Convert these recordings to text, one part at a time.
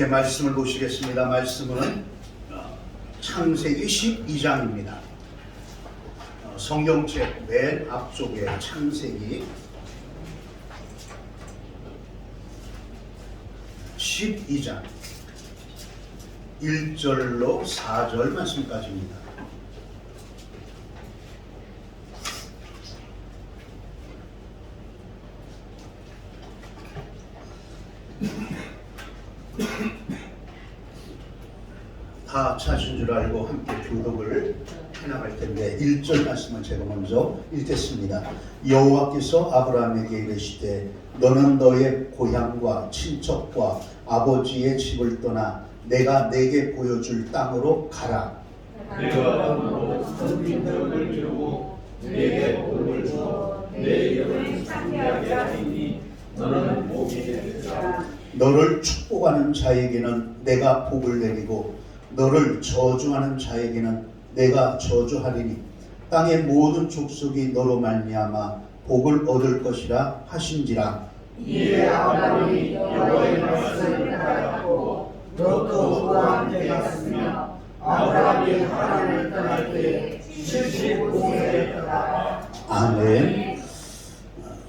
함께 말씀을 보시겠습니다. 말씀은 창세기 12장입니다. 성경책 맨 앞쪽에 창세기 12장 1절로 4절 말씀까지입니다. 다 찾으신 줄 알고 함께 교독을 해나갈 텐데 1절 말씀을 제가 먼저 읽겠습니다. 여호와께서 아브라함에게 이르시되 너는 너의 고향과 친척과 아버지의 집을 떠나 내가 내게 보여줄 땅으로 가라. 내가 땅으로 선민족을 이루고 내게 복을 주어 내 이름을 창대하게 하리니 너는 복이 되리라. 너를 축복하는 자에게는 내가 복을 내리고 너를 저주하는 자에게는 내가 저주하리니 땅의 모든 족속이 너로 말미암아 복을 얻을 것이라 하신지라. 이에 아브라함이 여호와의 말씀을 따랐고 롯도 그와 함께 갔으며 아브라함이 하란을 떠날 때에 75세였더라. 아멘.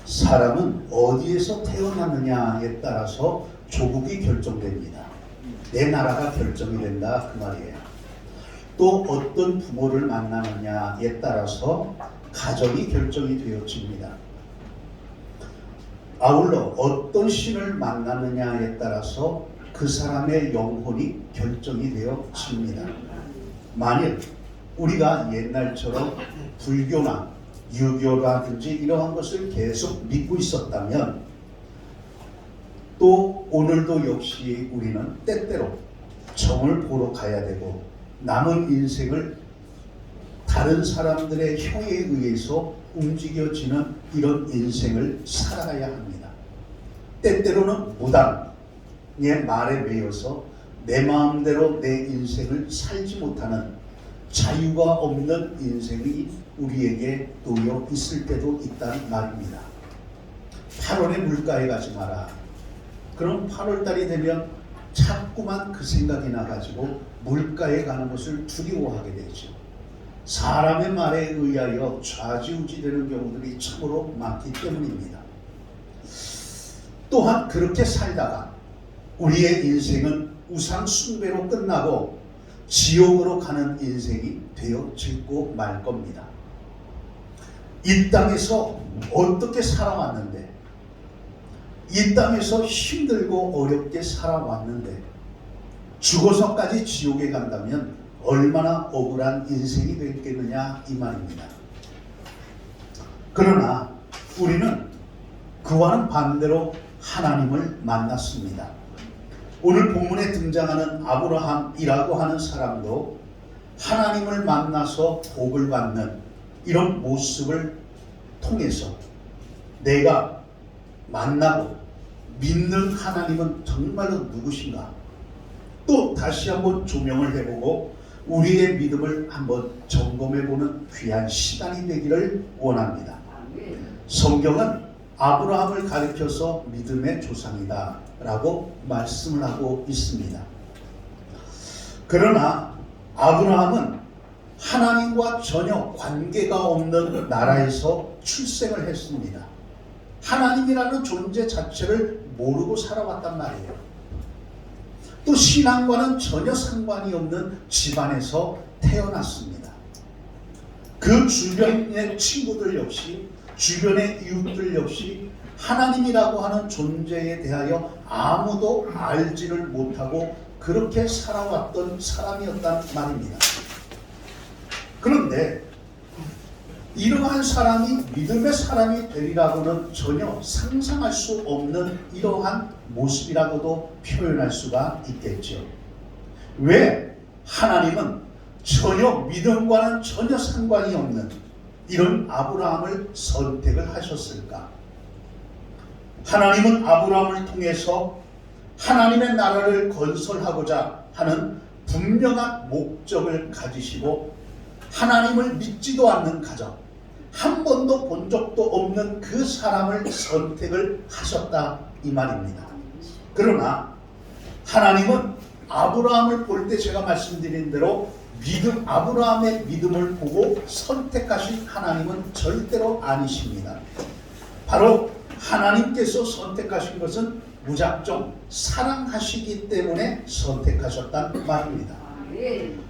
사람은 어디에서 태어나느냐에 따라서 조국이 결정됩니다. 내 나라가 결정이 된다 그 말이에요. 또 어떤 부모를 만나느냐에 따라서 가정이 결정이 되어집니다. 아울러 어떤 신을 만나느냐에 따라서 그 사람의 영혼이 결정이 되어집니다. 만일 우리가 옛날처럼 불교나 유교라든지 이러한 것을 계속 믿고 있었다면 또 오늘도 역시 우리는 때때로 정을 보러 가야 되고 남은 인생을 다른 사람들의 형에 의해서 움직여지는 이런 인생을 살아가야 합니다. 때때로는 무당의 말에 매여서 내 마음대로 내 인생을 살지 못하는 자유가 없는 인생이 우리에게 놓여 있을 때도 있다는 말입니다. 8월에 물가에 가지 마라. 그럼 8월달이 되면 자꾸만 그 생각이 나가지고 물가에 가는 것을 두려워하게 되죠. 사람의 말에 의하여 좌지우지되는 경우들이 참으로 많기 때문입니다. 또한 그렇게 살다가 우리의 인생은 우상 숭배로 끝나고 지옥으로 가는 인생이 되어지고 말 겁니다. 이 땅에서 어떻게 살아왔는데, 이 땅에서 힘들고 어렵게 살아왔는데 죽어서까지 지옥에 간다면 얼마나 억울한 인생이 되겠느냐 이 말입니다. 그러나 우리는 그와는 반대로 하나님을 만났습니다. 오늘 본문에 등장하는 아브라함이라고 하는 사람도 하나님을 만나서 복을 받는 이런 모습을 통해서 내가 만나고 믿는 하나님은 정말로 누구신가? 또 다시 한번 조명을 해보고 우리의 믿음을 한번 점검해보는 귀한 시간이 되기를 원합니다. 성경은 아브라함을 가리켜서 믿음의 조상이다 라고 말씀을 하고 있습니다. 그러나 아브라함은 하나님과 전혀 관계가 없는 나라에서 출생을 했습니다. 하나님이라는 존재 자체를 모르고 살아왔단 말이에요. 또 신앙과는 전혀 상관이 없는 집안에서 태어났습니다. 그 주변의 친구들 역시, 주변의 이웃들 역시 하나님이라고 하는 존재에 대하여 아무도 알지를 못하고 그렇게 살아왔던 사람이었단 말입니다. 그런데 이러한 사람이 믿음의 사람이 되리라고는 전혀 상상할 수 없는 이러한 모습이라고도 표현할 수가 있겠죠. 왜 하나님은 전혀 믿음과는 전혀 상관이 없는 이런 아브라함을 선택을 하셨을까? 하나님은 아브라함을 통해서 하나님의 나라를 건설하고자 하는 분명한 목적을 가지시고 하나님을 믿지도 않는 가정, 한 번도 본 적도 없는 그 사람을 선택을 하셨다 이 말입니다. 그러나 하나님은 아브라함을 볼 때 제가 말씀드린 대로 아브라함의 믿음을 보고 선택하신 하나님은 절대로 아니십니다. 바로 하나님께서 선택하신 것은 무작정 사랑하시기 때문에 선택하셨단 말입니다.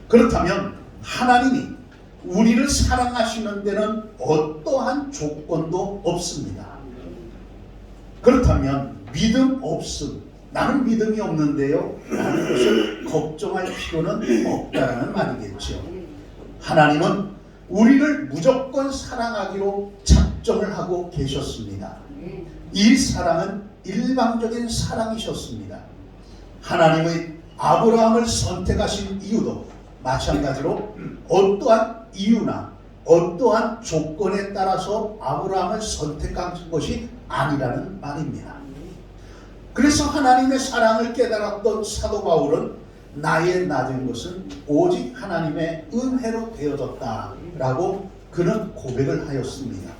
그렇다면 하나님이 우리를 사랑하시는 데는 어떠한 조건도 없습니다. 그렇다면 믿음 없음, 나는 믿음이 없는데요 라는 것을 걱정할 필요는 없다는 말이겠죠. 하나님은 우리를 무조건 사랑하기로 작정을 하고 계셨습니다. 이 사랑은 일방적인 사랑이셨습니다. 하나님의 아브라함을 선택하신 이유도 마찬가지로 어떠한 이유나 어떠한 조건에 따라서 아브라함을 선택한 것이 아니라는 말입니다. 그래서 하나님의 사랑을 깨달았던 사도 바울은 나의 낮은 것은 오직 하나님의 은혜로 되어졌다라고 그는 고백을 하였습니다.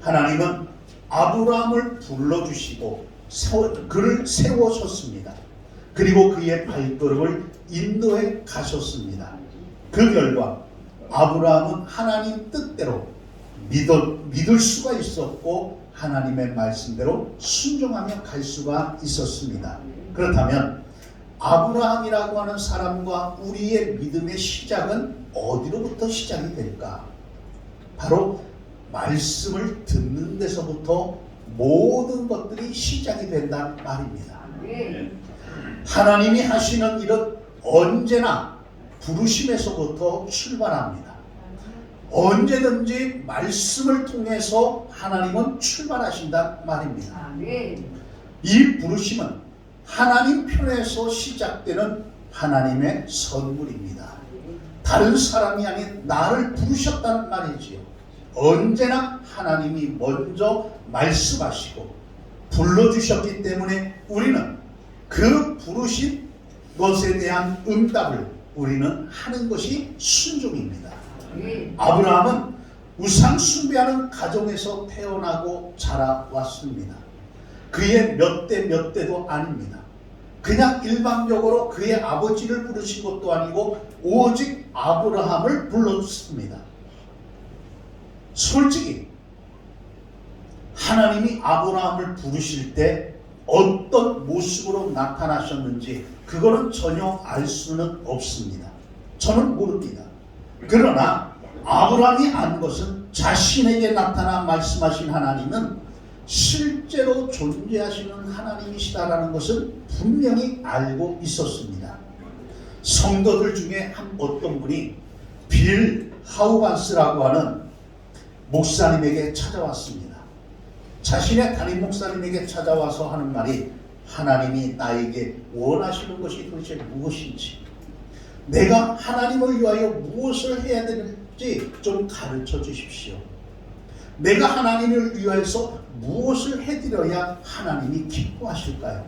하나님은 아브라함을 불러주시고 그를 세워셨습니다. 그리고 그의 발걸음을 인도해 가셨습니다. 그 결과 아브라함은 하나님 뜻대로 믿을 수가 있었고 하나님의 말씀대로 순종하며 갈 수가 있었습니다. 그렇다면 아브라함이라고 하는 사람과 우리의 믿음의 시작은 어디로부터 시작이 될까? 바로 말씀을 듣는 데서부터 모든 것들이 시작이 된다는 말입니다. 하나님이 하시는 일은 언제나 부르심에서부터 출발합니다. 언제든지 말씀을 통해서 하나님은 출발하신단 말입니다. 이 부르심은 하나님 편에서 시작되는 하나님의 선물입니다. 다른 사람이 아닌 나를 부르셨다는 말이지요. 언제나 하나님이 먼저 말씀하시고 불러주셨기 때문에 우리는 그 부르신 것에 대한 응답을 우리는 하는 것이 순종입니다. 아브라함은 우상 숭배하는 가정에서 태어나고 자라왔습니다. 그의 몇 대 몇 대도 아닙니다. 그냥 일방적으로 그의 아버지를 부르신 것도 아니고 오직 아브라함을 불렀습니다. 솔직히 하나님이 아브라함을 부르실 때 어떤 모습으로 나타나셨는지 그거는 전혀 알 수는 없습니다. 저는 모릅니다. 그러나 아브라함이 안 것은 자신에게 나타나 말씀하신 하나님은 실제로 존재하시는 하나님이시다라는 것은 분명히 알고 있었습니다. 성도들 중에 어떤 분이 빌 하우반스라고 하는 목사님에게 찾아왔습니다. 자신의 담임 목사님에게 찾아와서 하는 말이 하나님이 나에게 원하시는 것이 도대체 무엇인지, 내가 하나님을 위하여 무엇을 해야 되는지 좀 가르쳐 주십시오. 내가 하나님을 위하여서 무엇을 해드려야 하나님이 기뻐하실까요?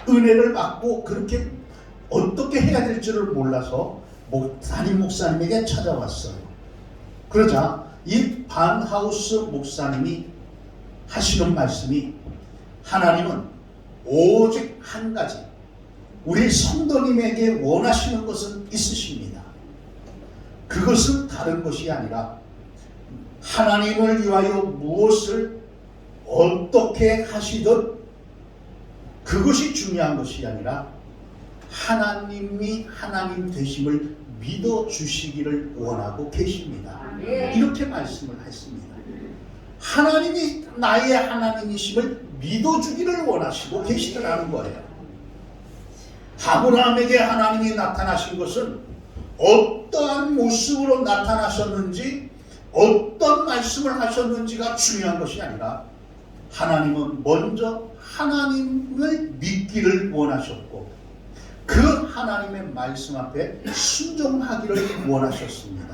은혜를 받고 그렇게 어떻게 해야 될지를 몰라서 담임 목사님에게 찾아왔어요. 그러자 이 반하우스 목사님이 하시는 말씀이 하나님은 오직 한 가지 우리 성도님에게 원하시는 것은 있으십니다. 그것은 다른 것이 아니라 하나님을 위하여 무엇을 어떻게 하시든 그것이 중요한 것이 아니라 하나님이 하나님 되심을 믿어주시기를 원하고 계십니다. 이렇게 말씀을 했습니다. 하나님이 나의 하나님이심을 믿어주기를 원하시고 계시더라는 거예요. 아브라함에게 하나님이 나타나신 것은 어떠한 모습으로 나타나셨는지 어떤 말씀을 하셨는지가 중요한 것이 아니라 하나님은 먼저 하나님을 믿기를 원하셨고 그 하나님의 말씀 앞에 순종하기를 원하셨습니다.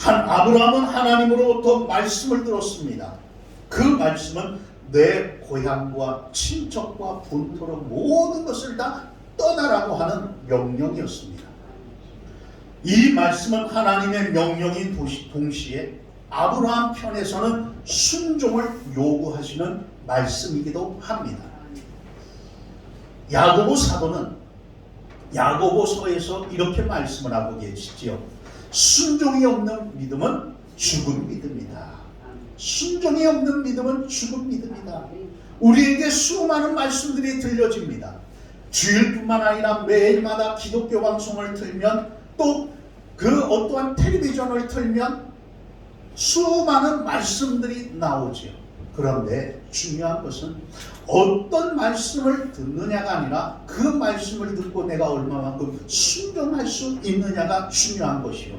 아브라함은 하나님으로부터 말씀을 들었습니다. 그 말씀은 내 고향과 친척과 본토로 모든 것을 다 떠나라고 하는 명령이었습니다. 이 말씀은 하나님의 명령인 동시에 아브라함 편에서는 순종을 요구하시는 말씀이기도 합니다. 야고보 사도는 야고보서에서 이렇게 말씀을 하고 계시지요. 순종이 없는 믿음은 죽은 믿음이다. 순종이 없는 믿음은 죽은 믿음이다. 우리에게 수많은 말씀들이 들려집니다. 주일뿐만 아니라 매일마다 기독교 방송을 틀면 또 그 어떠한 텔레비전을 틀면 수많은 말씀들이 나오지요. 그런데 중요한 것은 어떤 말씀을 듣느냐가 아니라 그 말씀을 듣고 내가 얼마만큼 순종할 수 있느냐가 중요한 것이요.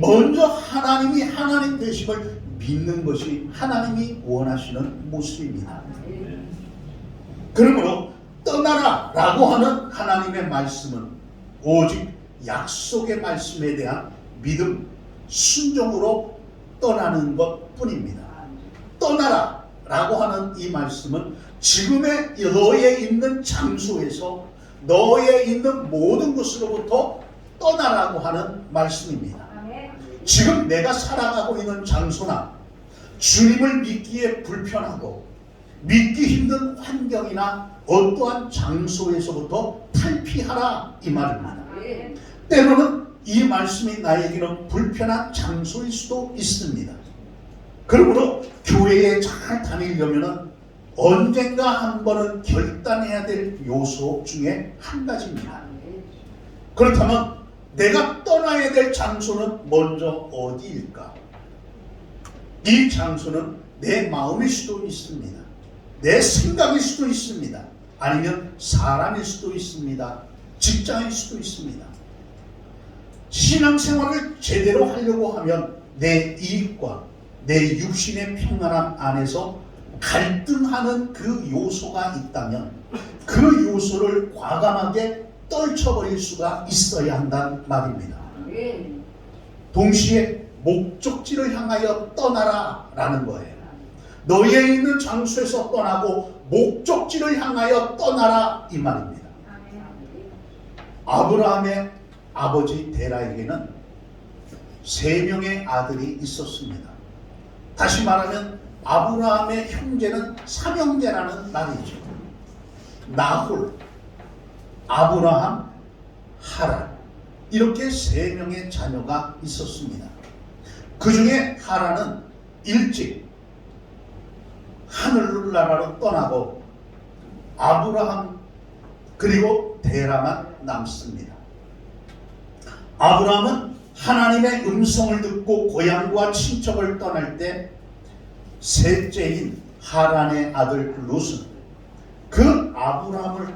먼저 하나님이 하나님 되심을 믿는 것이 하나님이 원하시는 모습입니다. 그러므로 떠나라 라고 하는 하나님의 말씀은 오직 약속의 말씀에 대한 믿음, 순종으로 떠나는 것 뿐입니다. 떠나라 라고 하는 이 말씀은 지금의 너의 있는 장소에서 너의 있는 모든 것으로부터 떠나라고 하는 말씀입니다. 지금 내가 살아가고 있는 장소나 주님을 믿기에 불편하고 믿기 힘든 환경이나 어떠한 장소에서부터 탈피하라 이 말입니다. 때로는 이 말씀이 나에게는 불편한 장소일 수도 있습니다. 그러므로 교회에 잘 다니려면 언젠가 한 번은 결단해야 될 요소 중에 한 가지입니다. 그렇다면 내가 떠나야 될 장소는 먼저 어디일까? 이 장소는 내 마음일 수도 있습니다. 내 생각일 수도 있습니다. 아니면 사람일 수도 있습니다. 직장일 수도 있습니다. 신앙생활을 제대로 하려고 하면 내 이익과 내 육신의 평안함 안에서 갈등하는 그 요소가 있다면 그 요소를 과감하게 떨쳐버릴 수가 있어야 한다는 말입니다. 동시에 목적지를 향하여 떠나라 라는 거예요. 너의 있는 장소에서 떠나고 목적지를 향하여 떠나라 이 말입니다. 아브라함의 아버지 데라에게는 3명의 아들이 있었습니다. 다시 말하면 아브라함의 형제는 삼형제라는 말이죠. 나홀, 아브라함, 하란 이렇게 3명의 자녀가 있었습니다. 그 중에 하란은 일찍 하늘나라로 떠나고 아브라함 그리고 데라만 남습니다. 아브라함은 하나님의 음성을 듣고 고향과 친척을 떠날 때 셋째인 하란의 아들 롯은 그 아브라함을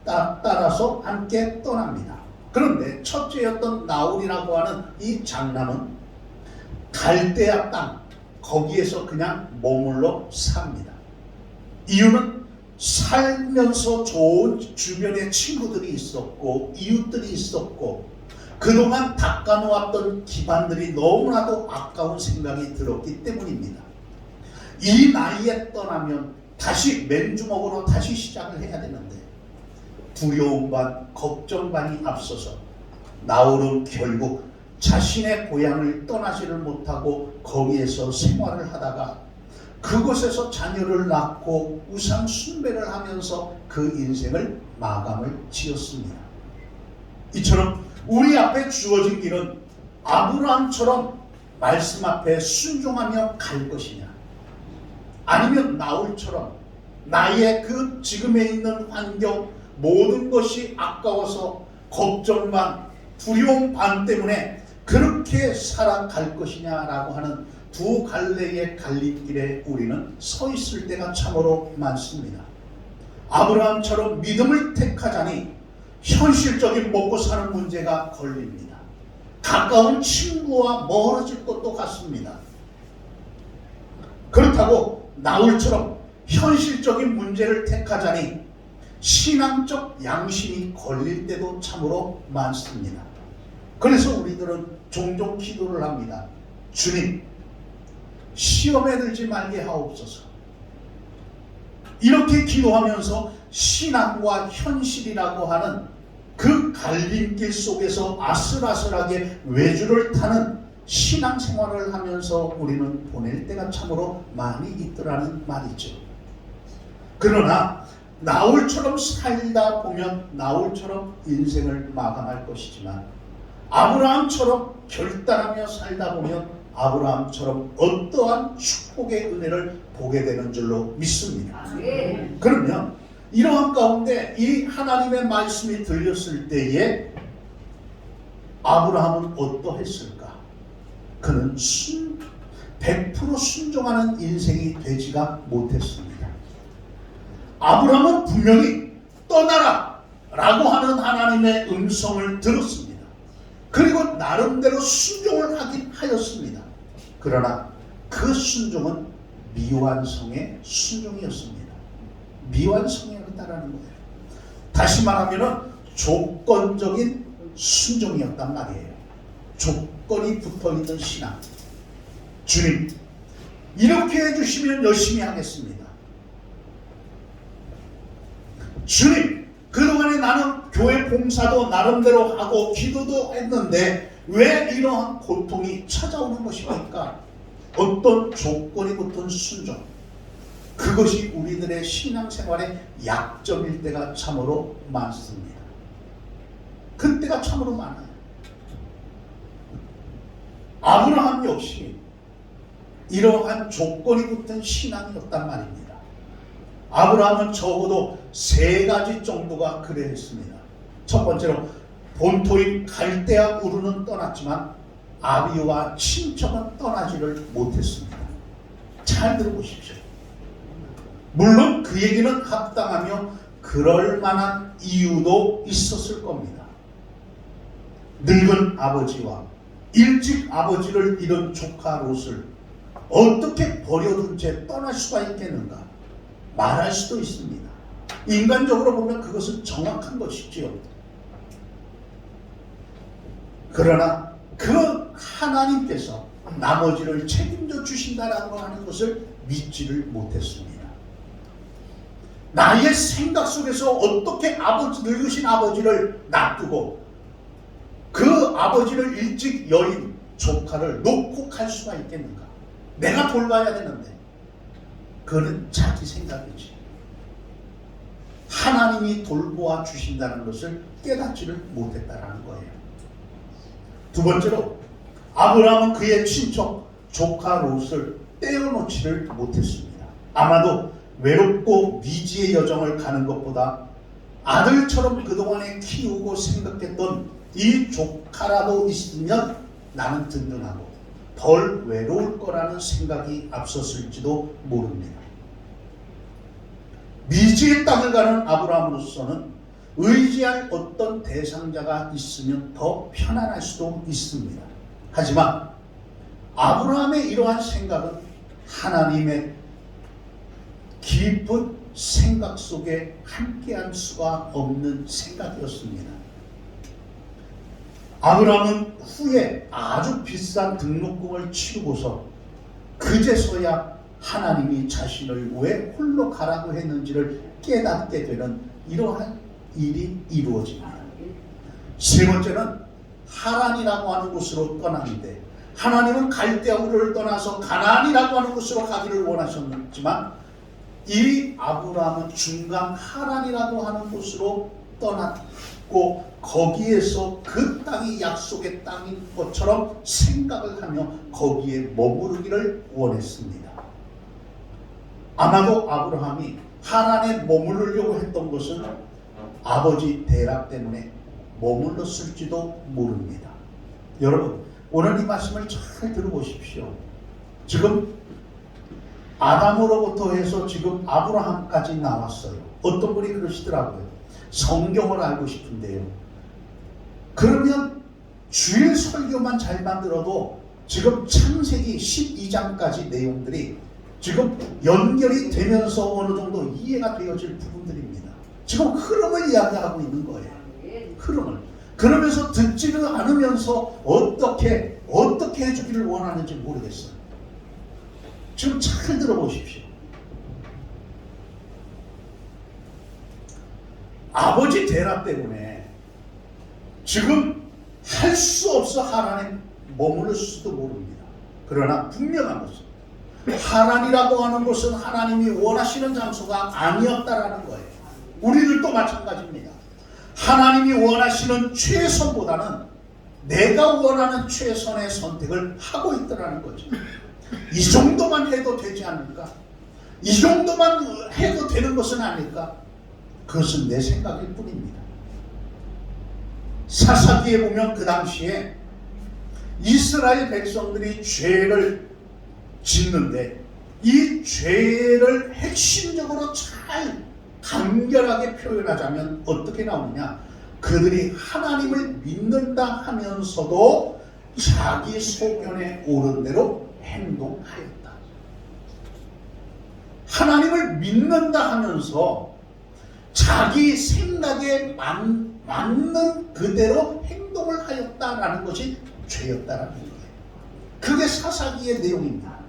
따라서 함께 떠납니다. 그런데 첫째였던 나홀이라고 하는 이 장남은 갈대아 땅 거기에서 그냥 머물러 삽니다. 이유는 살면서 좋은 주변에 친구들이 있었고 이웃들이 있었고 그동안 닦아놓았던 기반들이 너무나도 아까운 생각이 들었기 때문입니다. 이 나이에 떠나면 다시 맨주먹으로 다시 시작을 해야 되는데 두려움 반, 걱정 반이 앞서서 나홀은 결국 자신의 고향을 떠나지를 못하고 거기에서 생활을 하다가 그곳에서 자녀를 낳고 우상 숭배를 하면서 그 인생을 마감을 지었습니다. 이처럼 우리 앞에 주어진 길은 아브라함처럼 말씀 앞에 순종하며 갈 것이냐 아니면 나홀처럼 나의 그 지금에 있는 환경 모든 것이 아까워서 걱정 반 두려움 반 때문에 그렇게 살아갈 것이냐라고 하는 두 갈래의 갈림길에 우리는 서 있을 때가 참으로 많습니다. 아브라함처럼 믿음을 택하자니 현실적인 먹고 사는 문제가 걸립니다. 가까운 친구와 멀어질 것도 같습니다. 그렇다고 나홀처럼 현실적인 문제를 택하자니 신앙적 양심이 걸릴 때도 참으로 많습니다. 그래서 우리들은 종종 기도를 합니다. 주님, 시험에 들지 말게 하옵소서. 이렇게 기도하면서 신앙과 현실이라고 하는 그 갈림길 속에서 아슬아슬하게 외주를 타는 신앙생활을 하면서 우리는 보낼 때가 참으로 많이 있더라는 말이죠. 그러나 나홀처럼 살다 보면 나홀처럼 인생을 마감할 것이지만 아브라함처럼 결단하며 살다 보면 아브라함처럼 어떠한 축복의 은혜를 보게 되는 줄로 믿습니다. 그러면 이러한 가운데 이 하나님의 말씀이 들렸을 때에 아브라함은 어떠했을까? 그는 100% 순종하는 인생이 되지가 못했습니다. 아브라함은 분명히 떠나라 라고 하는 하나님의 음성을 들었습니다. 그리고 나름대로 순종을 하긴 하였습니다. 그러나 그 순종은 미완성의 순종이었습니다. 미완성이었다라는 거예요. 다시 말하면 조건적인 순종이었단 말이에요. 조건이 붙어있는 신앙. 주님, 이렇게 해주시면 열심히 하겠습니다. 주님, 그동안에 나는 교회 봉사도 나름대로 하고 기도도 했는데 왜 이러한 고통이 찾아오는 것입니까? 어떤 조건이 붙은 순종. 그것이 우리들의 신앙생활의 약점일 때가 참으로 많습니다. 그때가 참으로 많아요. 아브라함 역시 이러한 조건이 붙은 신앙이었단 말입니다. 아브라함은 적어도 3가지 정도가 그래 했습니다. 첫 번째로 본토인 갈대아 우르는 떠났지만 아비와 친척은 떠나지를 못했습니다. 잘 들어보십시오. 물론 그 얘기는 합당하며 그럴 만한 이유도 있었을 겁니다. 늙은 아버지와 일찍 아버지를 잃은 조카 롯을 어떻게 버려둔 채 떠날 수가 있겠는가 말할 수도 있습니다. 인간적으로 보면 그것은 정확한 것이지요. 그러나 그 하나님께서 나머지를 책임져 주신다라고 하는 것을 믿지를 못했습니다. 나의 생각 속에서 어떻게 늙으신 아버지를 놔두고 그 아버지를 일찍 여인 조카를 놓고 갈 수가 있겠는가? 내가 돌봐야 되는데. 그는 자기 생각이지. 하나님이 돌보아 주신다는 것을 깨닫지를 못했다라는 거예요. 두 번째로 아브라함은 그의 친척 조카 롯을 떼어놓지를 못했습니다. 아마도 외롭고 미지의 여정을 가는 것보다 아들처럼 그동안에 키우고 생각했던 이 조카라도 있으면 나는 든든하고 덜 외로울 거라는 생각이 앞섰을지도 모릅니다. 미지의 땅을 가는 아브라함으로서는 의지할 어떤 대상자가 있으면 더 편안할 수도 있습니다. 하지만 아브라함의 이러한 생각은 하나님의 깊은 생각 속에 함께할 수가 없는 생각이었습니다. 아브라함은 후에 아주 비싼 등록금을 치르고서 그제서야 하나님이 자신을 왜 홀로 가라고 했는지를 깨닫게 되는 이러한 일이 이루어집니다. 세 번째는 하란이라고 하는 곳으로 떠나는데 하나님은 갈대아우르를 떠나서 가나안이라고 하는 곳으로 가기를 원하셨지만 이 아브라함은 중간 하란이라고 하는 곳으로 떠났고 거기에서 그 땅이 약속의 땅인 것처럼 생각을 하며 거기에 머무르기를 원했습니다. 아마도 아브라함이 하란에 머무르려고 했던 것은 아버지 데라 때문에 머물렀을지도 모릅니다. 여러분, 오늘 이 말씀을 잘 들어보십시오. 지금 아담으로부터 해서 지금 아브라함까지 나왔어요. 어떤 분이 그러시더라고요. 성경을 알고 싶은데요. 그러면 주일 설교만 잘 만들어도 지금 창세기 12장까지 내용들이 지금 연결이 되면서 어느 정도 이해가 되어질 부분들입니다. 지금 흐름을 이야기하고 있는 거예요. 흐름을. 그러면서 듣지를 않으면서 어떻게 해주기를 원하는지 모르겠어요. 지금 잘 들어보십시오. 아버지 데라 때문에 지금 할 수 없어 하란에 머무를 수도 모릅니다. 그러나 분명한 것은 하란이라고 하는 것은 하나님이 원하시는 장소가 아니었다라는 거예요. 우리들도 마찬가지입니다. 하나님이 원하시는 최선보다는 내가 원하는 최선의 선택을 하고 있더라는 거죠. 이 정도만 해도 되지 않을까? 이 정도만 해도 되는 것은 아닐까? 그것은 내 생각일 뿐입니다. 사사기에 보면 그 당시에 이스라엘 백성들이 죄를 짓는데 이 죄를 핵심적으로 잘 간결하게 표현하자면 어떻게 나오느냐? 그들이 하나님을 믿는다 하면서도 자기 소견에 오른 대로 행동하였다. 하나님을 믿는다 하면서 자기 생각에 맞는 그대로 행동을 하였다라는 것이 죄였다라는 거예요. 그게 사사기의 내용입니다.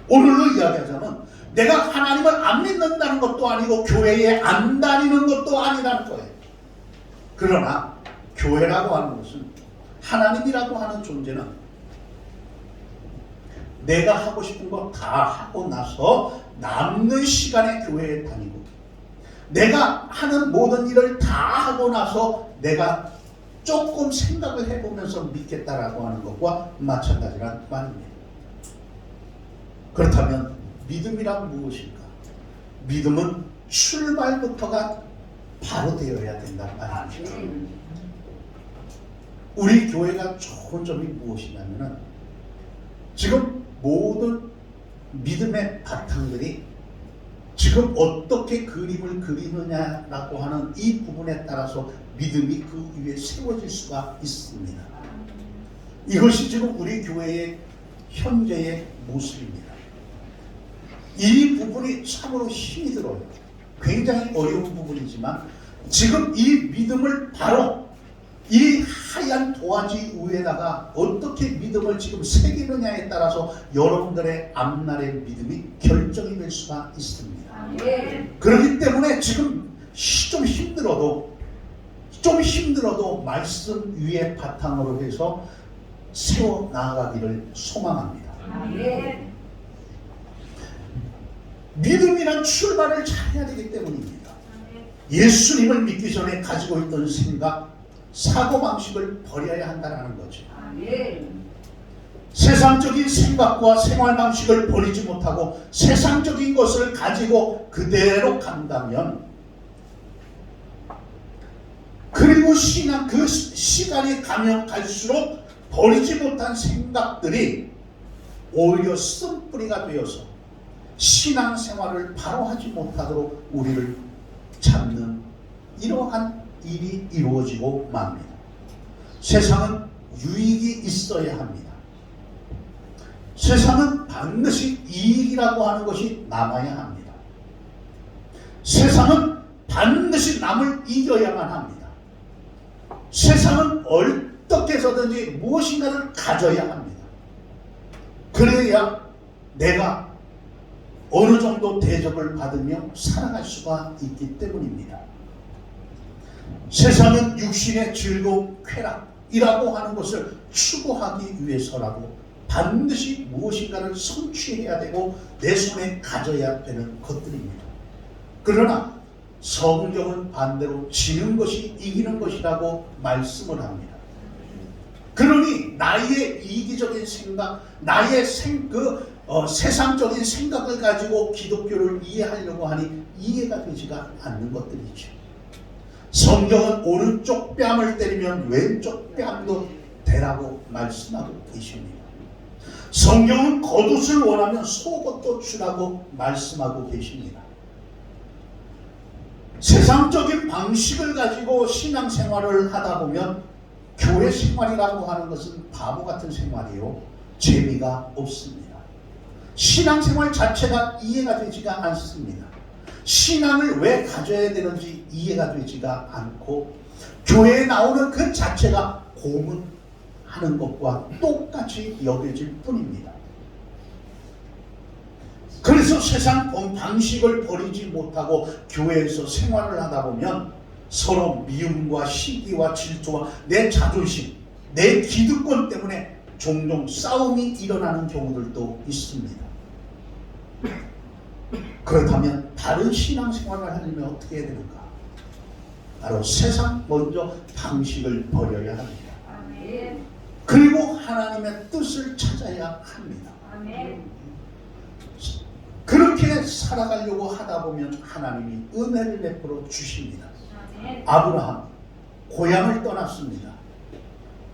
오늘로 이야기하자면 내가 하나님을 안 믿는다는 것도 아니고 교회에 안 다니는 것도 아니라는 거예요. 그러나 교회라고 하는 것은 하나님이라고 하는 존재는 내가 하고 싶은 거 다 하고 나서 남는 시간에 교회에 다니고 내가 하는 모든 일을 다 하고 나서 내가 조금 생각을 해보면서 믿겠다라고 하는 것과 마찬가지란 말입니다. 그렇다면 믿음이란 무엇일까? 믿음은 출발부터가 바로 되어야 된다는 말입니다. 우리 교회가 좋은 점이 무엇이냐면은 지금 모든 믿음의 바탕들이 지금 어떻게 그림을 그리느냐라고 하는 이 부분에 따라서 믿음이 그 위에 세워질 수가 있습니다. 이것이 지금 우리 교회의 현재의 모습입니다. 이 부분이 참으로 힘이 들어요. 굉장히 어려운 부분이지만 지금 이 믿음을 바로 이 하얀 도화지 위에다가 어떻게 믿음을 지금 새기느냐에 따라서 여러분들의 앞날의 믿음이 결정이 될 수가 있습니다. 그렇기 때문에 지금 좀 힘들어도 말씀 위에 바탕으로 해서 세워 나아가기를 소망합니다. 믿음이란 출발을 잘해야 되기 때문입니다. 예수님을 믿기 전에 가지고 있던 생각, 사고방식을 버려야 한다는 거죠. 세상적인 생각과 생활방식을 버리지 못하고 세상적인 것을 가지고 그대로 간다면 그리고 그 시간이 가면 갈수록 버리지 못한 생각들이 오히려 쓴뿌리가 되어서 신앙생활을 바로 하지 못하도록 우리를 잡는 이러한 일이 이루어지고 맙니다. 세상은 유익이 있어야 합니다. 세상은 반드시 이익이라고 하는 것이 남아야 합니다. 세상은 반드시 남을 이겨야만 합니다. 세상은 어떻게 해서든지 무엇인가를 가져야 합니다. 그래야 내가 어느 정도 대접을 받으며 살아갈 수가 있기 때문입니다. 세상은 육신의 즐거움, 쾌락이라고 하는 것을 추구하기 위해서라도 반드시 무엇인가를 성취해야 되고 내 손에 가져야 되는 것들입니다. 그러나 성경은 반대로 지는 것이 이기는 것이라고 말씀을 합니다. 그러니 나의 이기적인 생각, 나의 세상적인 생각을 가지고 기독교를 이해하려고 하니 이해가 되지가 않는 것들이죠. 성경은 오른쪽 뺨을 때리면 왼쪽 뺨도 되라고 말씀하고 계십니다. 성경은 겉옷을 원하면 속옷도 주라고 말씀하고 계십니다. 세상적인 방식을 가지고 신앙생활을 하다 보면 교회 생활이라고 하는 것은 바보 같은 생활이요, 재미가 없습니다. 신앙생활 자체가 이해가 되지가 않습니다. 신앙을 왜 가져야 되는지 이해가 되지가 않고 교회에 나오는 그 자체가 고문하는 것과 똑같이 여겨질 뿐입니다. 그래서 세상 방식을 버리지 못하고 교회에서 생활을 하다 보면 서로 미움과 시기와 질투와 내 자존심, 내 기득권 때문에 종종 싸움이 일어나는 경우들도 있습니다. 그렇다면 다른 신앙생활을 하려면 어떻게 해야 되는가? 바로 세상 먼저 방식을 버려야 합니다. 아멘. 그리고 하나님의 뜻을 찾아야 합니다. 아멘. 그렇게 살아가려고 하다 보면 하나님이 은혜를 베풀어 주십니다. 아멘. 아브라함 고향을 떠났습니다.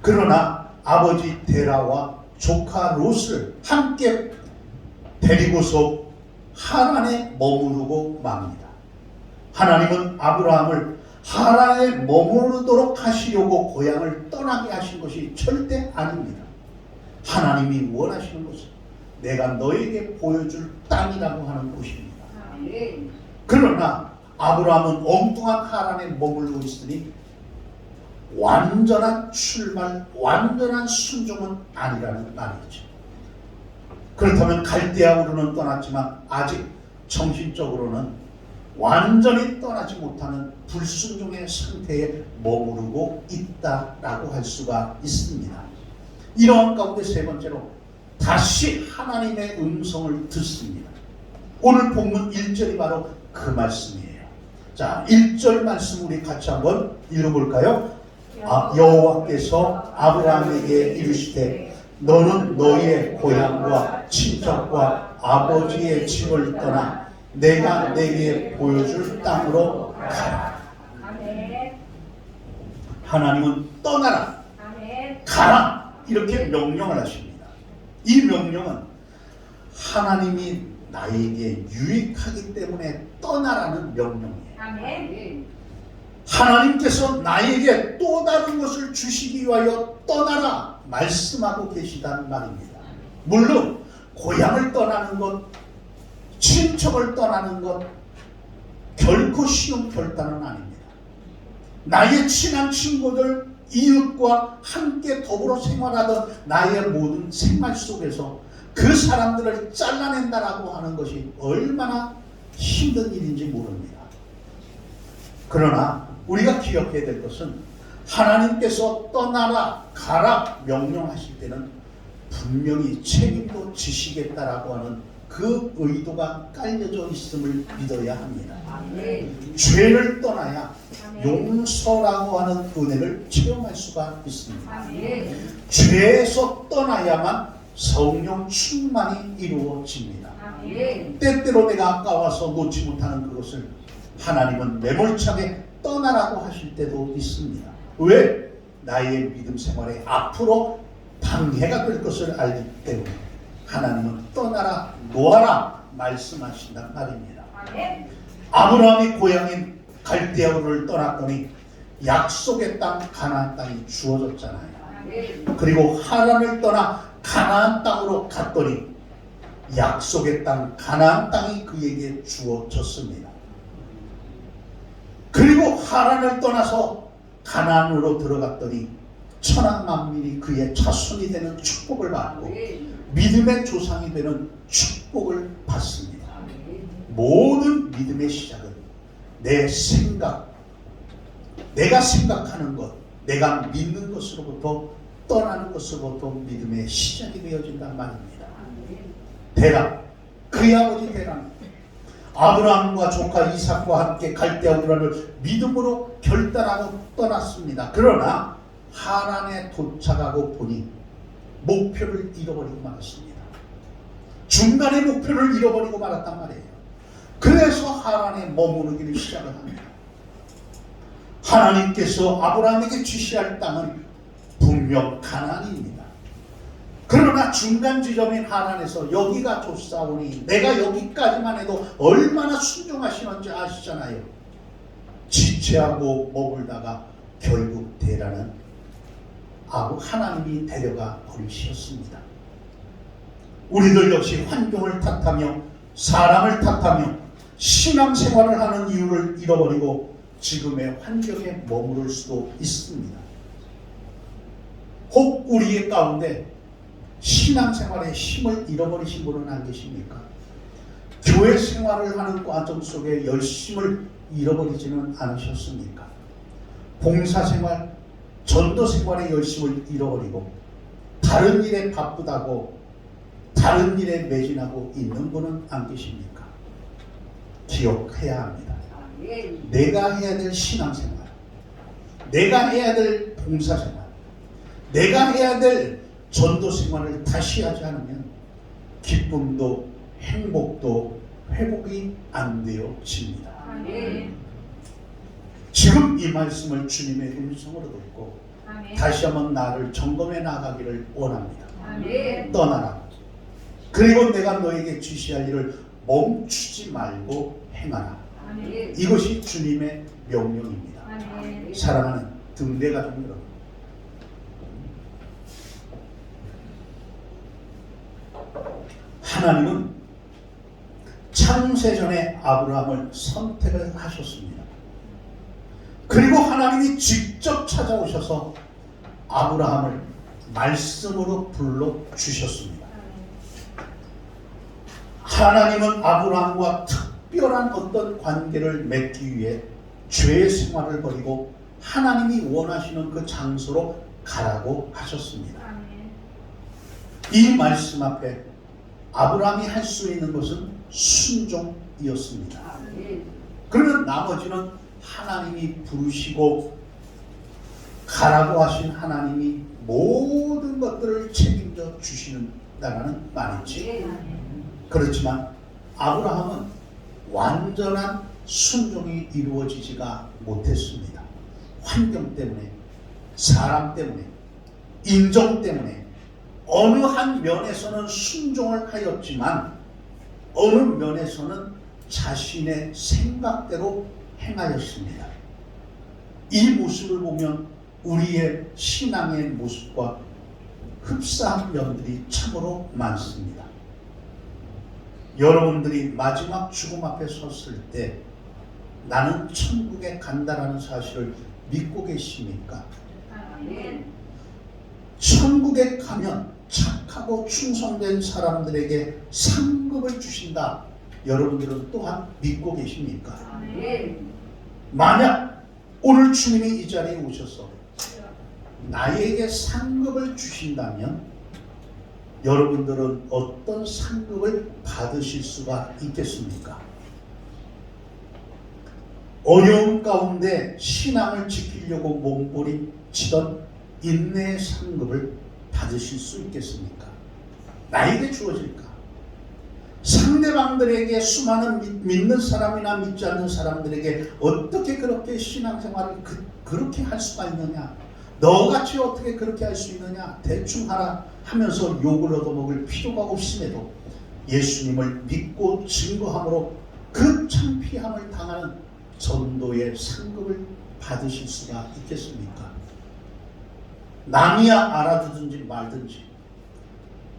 그러나 아버지 데라와 조카 롯을 함께 데리고서 하란에 머무르고 맙니다. 하나님은 아브라함을 하란에 머무르도록 하시려고 고향을 떠나게 하신 것이 절대 아닙니다. 하나님이 원하시는 것은 내가 너에게 보여줄 땅이라고 하는 곳입니다. 아멘. 그러나 아브라함은 엉뚱한 하란에 머물고 있으니 완전한 출발, 완전한 순종은 아니라는 말이죠. 그렇다면 갈대아 우르는 떠났지만 아직 정신적으로는 완전히 떠나지 못하는 불순종의 상태에 머무르고 있다라고 할 수가 있습니다. 이러한 가운데 세 번째로 다시 하나님의 음성을 듣습니다. 오늘 본문 1절이 바로 그 말씀이에요. 자, 1절 말씀 우리 같이 한번 읽어볼까요? 여호와께서 아브라함에게 이르시되 너는 너희의 고향과 친척과 아버지의 집을 떠나 내가 내게 보여줄 땅으로 가라. 아멘. 하나님은 떠나라, 아멘. 가라 이렇게 명령을 하십니다. 이 명령은 하나님이 나에게 유익하기 때문에 떠나라는 명령이에요. 아멘. 하나님께서 나에게 또 다른 것을 주시기 위하여 떠나라 말씀하고 계시다는 말입니다. 물론 고향을 떠나는 것, 친척을 떠나는 것 결코 쉬운 결단은 아닙니다. 나의 친한 친구들, 이웃과 함께 더불어 생활하던 나의 모든 생활 속에서 그 사람들을 잘라낸다라고 하는 것이 얼마나 힘든 일인지 모릅니다. 그러나 우리가 기억해야 될 것은 하나님께서 떠나라, 가라 명령하실 때는 분명히 책임도 지시겠다라고 하는 그 의도가 깔려져 있음을 믿어야 합니다. 아멘. 죄를 떠나야 아멘. 용서라고 하는 은혜를 체험할 수가 있습니다. 아멘. 죄에서 떠나야만 성령 충만이 이루어집니다. 아멘. 때때로 내가 아까워서 놓지 못하는 그것을 하나님은 매몰차게 떠나라고 하실 때도 있습니다. 왜? 나의 믿음 생활에 앞으로 방해가 될 것을 알기 때문에 하나님은 떠나라, 놓아라 말씀하신단 말입니다. 아멘. 아브라함이 고향인 갈대아우를 떠났더니 약속의 땅 가나안 땅이 주어졌잖아요. 아멘. 그리고 하란을 떠나 가나안 땅으로 갔더니 약속의 땅 가나안 땅이 그에게 주어졌습니다. 그리고 하란을 떠나서 가나안으로 들어갔더니 천하 만민이 그의 자손이 되는 축복을 받고 아멘. 믿음의 조상이 되는 축복을 받습니다. 아멘. 모든 믿음의 시작은 내 생각, 내가 생각하는 것, 내가 믿는 것으로부터 떠나는 것으로부터 믿음의 시작이 되어진단 말입니다. 데라, 그의 아버지 데라는 아브라함과 조카 이삭과 함께 갈대아 우르를 믿음으로 결단하고 떠났습니다. 그러나 하란에 도착하고 보니 목표를 잃어버리고 말았습니다. 중간에 목표를 잃어버리고 말았단 말이에요. 그래서 하란에 머무르기를 시작을 합니다. 하나님께서 아브라함에게 지시할 땅은 분명 가나안입니다. 그러나 중간 지점인 하란에서 여기가 좋사오니 내가 여기까지만 해도 얼마나 순종하시는지 아시잖아요. 지체하고 머물다가 결국 데라는 하나님이 데려가 버리셨습니다. 우리들 역시 환경을 탓하며 사람을 탓하며 신앙생활을 하는 이유를 잃어버리고 지금의 환경에 머무를 수도 있습니다. 혹 우리의 가운데 신앙생활에 힘을 잃어버리신 분은 안 계십니까? 교회 생활을 하는 과정 속에 열심을 잃어버리지는 않으셨습니까? 봉사생활, 전도생활의 열심을 잃어버리고 다른 일에 바쁘다고 다른 일에 매진하고 있는 분은 안 계십니까? 기억해야 합니다. 아멘. 내가 해야 될 신앙생활, 내가 해야 될 봉사생활, 내가 해야 될 전도생활을 다시 하지 않으면 기쁨도 행복도 회복이 안 되어집니다. 아멘. 지금 이 말씀을 주님의 음성으로 듣고 아멘. 다시 한번 나를 점검해 나가기를 원합니다. 아멘. 떠나라. 그리고 내가 너에게 지시할 일을 멈추지 말고 행하라. 아멘. 이것이 주님의 명령입니다. 아멘. 사랑하는 등대 가족 여러분, 하나님은 창세전에 아브라함을 선택을 하셨습니다. 그리고 하나님이 직접 찾아오셔서 아브라함을 말씀으로 불러 주셨습니다. 하나님은 아브라함과 특별한 어떤 관계를 맺기 위해 죄의 생활을 버리고 하나님이 원하시는 그 장소로 가라고 하셨습니다. 아멘. 이 말씀 앞에 아브라함이 할 수 있는 것은 순종이었습니다. 아멘. 그러면 나머지는 하나님이 부르시고 가라고 하신 하나님이 모든 것들을 책임져 주시는다라는 말이지. 아멘. 그렇지만 아브라함은 완전한 순종이 이루어지지가 못했습니다. 환경 때문에, 사람 때문에, 인정 때문에 어느 한 면에서는 순종을 하였지만 어느 면에서는 자신의 생각대로 행하였습니다. 이 모습을 보면 우리의 신앙의 모습과 흡사한 면들이 참으로 많습니다. 여러분들이 마지막 죽음 앞에 섰을 때 나는 천국에 간다라는 사실을 믿고 계십니까? 아멘. 천국에 가면 착하고 충성된 사람들에게 상급을 주신다. 여러분들은 또한 믿고 계십니까? 아멘. 만약 오늘 주님이 이 자리에 오셔서 나에게 상급을 주신다면 여러분들은 어떤 상급을 받으실 수가 있겠습니까? 어려움 가운데 신앙을 지키려고 몸부림치던 인내의 상급을 받으실 수 있겠습니까? 나에게 주어질까? 상대방들에게, 수많은 믿는 사람이나 믿지 않는 사람들에게 어떻게 그렇게 신앙생활을 그렇게 할 수가 있느냐? 너같이 어떻게 그렇게 할 수 있느냐? 대충 하라 하면서 욕을 얻어먹을 필요가 없음에도 예수님을 믿고 증거함으로 그 창피함을 당하는 전도의 상급을 받으실 수가 있겠습니까? 남이야 알아주든지 말든지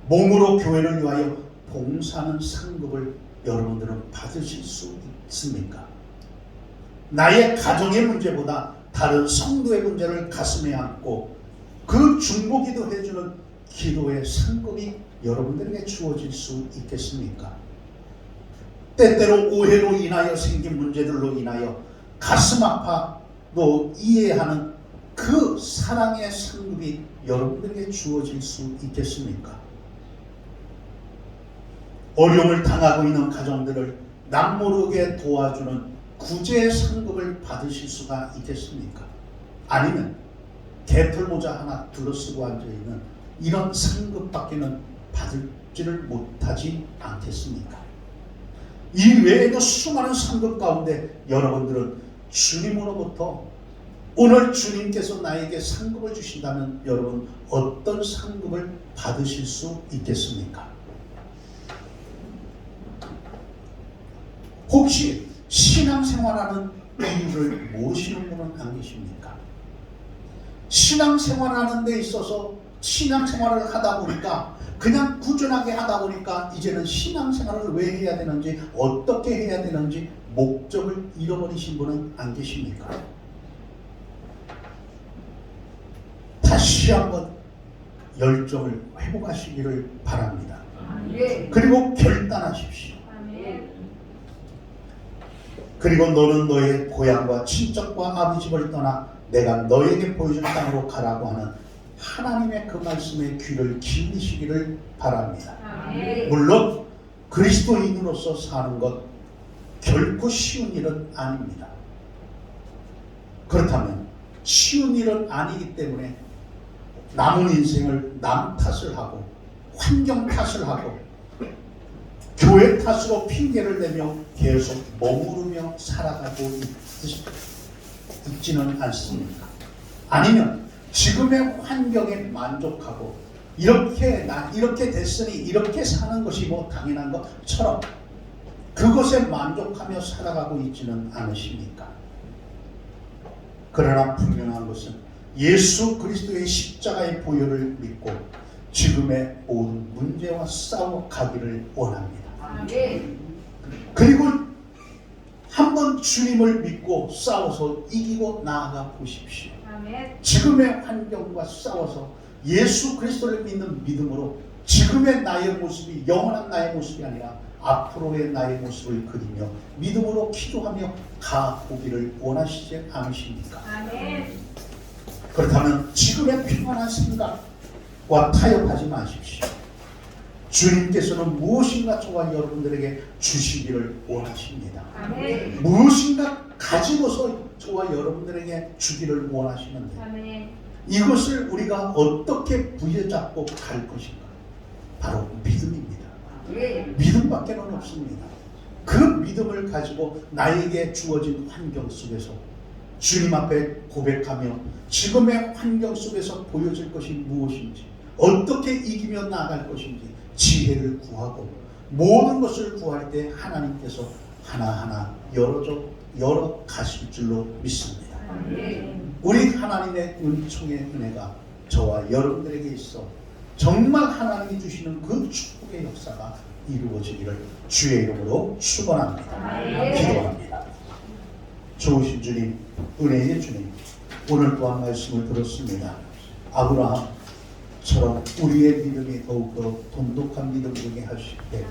몸으로 교회를 위하여 봉사하는 상급을 여러분들은 받으실 수 있습니까? 나의 가정의 문제보다 다른 성도의 문제를 가슴에 안고 그 중보기도 해주는 기도의 상급이 여러분들에게 주어질 수 있겠습니까? 때때로 오해로 인하여 생긴 문제들로 인하여 가슴 아파도 이해하는 그 사랑의 상급이 여러분들에게 주어질 수 있겠습니까? 어려움을 당하고 있는 가정들을 남모르게 도와주는 구제의 상급을 받으실 수가 있겠습니까? 아니면 개털모자 하나 둘러쓰고 앉아있는 이런 상급밖에는 받을지를 못하지 않겠습니까? 이 외에도 수많은 상급 가운데 여러분들은 주님으로부터 오늘 주님께서 나에게 상급을 주신다면 여러분 어떤 상급을 받으실 수 있겠습니까? 혹시 신앙생활하는 이유를 모르시는 분은 안 계십니까? 신앙생활하는 데 있어서 신앙생활을 하다 보니까 그냥 꾸준하게 하다 보니까 이제는 신앙생활을 왜 해야 되는지 어떻게 해야 되는지 목적을 잃어버리신 분은 안 계십니까? 다시 한번 열정을 회복하시기를 바랍니다. 아멘. 그리고 결단하십시오. 아멘. 그리고 너는 너의 고향과 친척과 아비집을 떠나 내가 너에게 보여줄 땅으로 가라고 하는 하나님의 그 말씀에 귀를 기울이시기를 바랍니다. 아멘. 물론 그리스도인으로서 사는 것 결코 쉬운 일은 아닙니다. 그렇다면 쉬운 일은 아니기 때문에 남은 인생을 남 탓을 하고 환경 탓을 하고 교회 탓으로 핑계를 대며 계속 머무르며 살아가고 있지는 않습니까? 아니면 지금의 환경에 만족하고 이렇게 됐으니 이렇게 사는 것이 뭐 당연한 것처럼 그것에 만족하며 살아가고 있지는 않으십니까? 그러나 분명한 것은 예수 그리스도의 십자가의 보혈을 믿고 지금의 모든 문제와 싸워가기를 원합니다. 아멘. 그리고 한번 주님을 믿고 싸워서 이기고 나아가 보십시오. 아멘. 지금의 환경과 싸워서 예수 그리스도를 믿는 믿음으로 지금의 나의 모습이 영원한 나의 모습이 아니라 앞으로의 나의 모습을 그리며 믿음으로 기도하며 가보기를 원하시지 않으십니까? 아멘. 그렇다면 지금의 평안한 생각과 타협하지 마십시오. 주님께서는 무엇인가 저와 여러분들에게 주시기를 원하십니다. 아멘. 무엇인가 가지고서 저와 여러분들에게 주기를 원하시는데 아멘. 이것을 우리가 어떻게 부여잡고 갈 것인가? 바로 믿음입니다. 아멘. 믿음밖에는 없습니다. 그 믿음을 가지고 나에게 주어진 환경 속에서 주님 앞에 고백하며 지금의 환경 속에서 보여질 것이 무엇인지 어떻게 이기며 나아갈 것인지 지혜를 구하고 모든 것을 구할 때 하나님께서 하나하나 열어 가실 줄로 믿습니다. 아멘. 우리 하나님의 은총의 은혜가 저와 여러분들에게 있어 정말 하나님이 주시는 그 축복의 역사가 이루어지기를 주의 이름으로 축원합니다. 아멘. 기도합니다. 좋으신 주님, 은혜의 주님, 오늘 또한 말씀을 들었습니다. 아브라함처럼 우리의 믿음이 더욱더 돈독한 믿음 되게 하실 때